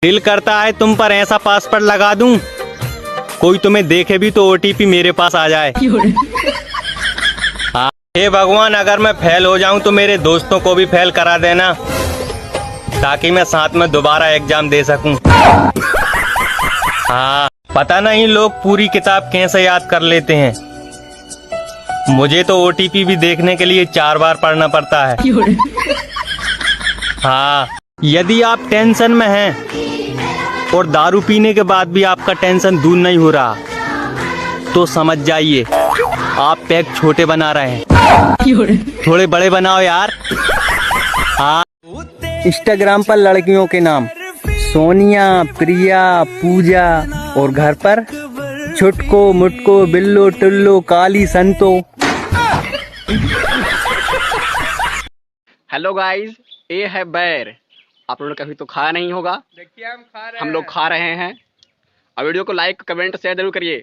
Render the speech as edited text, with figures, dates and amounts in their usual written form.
दिल करता है तुम पर ऐसा पासवर्ड लगा दूं, कोई तुम्हें देखे भी तो ओटीपी मेरे पास आ जाए। हाँ, हे भगवान, अगर मैं फेल हो जाऊं तो मेरे दोस्तों को भी फेल करा देना, ताकि मैं साथ में दोबारा एग्जाम दे सकूं। हाँ, पता नहीं लोग पूरी किताब कैसे याद कर लेते हैं। मुझे तो ओटीपी भी देखने के लिए 4 बार पढ़ना पड़ता है। हाँ, यदि आप टेंशन में हैं और दारू पीने के बाद भी आपका टेंशन दूर नहीं हो रहा, तो समझ जाइए आप पैक छोटे बना रहे हैं। थोड़े बड़े बनाओ यार। हाँ, इंस्टाग्राम पर लड़कियों के नाम सोनिया, प्रिया, पूजा, और घर पर छुटको, मुटको, बिल्लो, टुल्लो, काली, संतो। हेलो गाइस, ये है बैर। आप लोगों ने कभी तो खाया नहीं होगा। देखिए हम खा रहे हैं। हम लोग खा रहे हैं। और वीडियो को लाइक, कमेंट, शेयर जरूर करिए।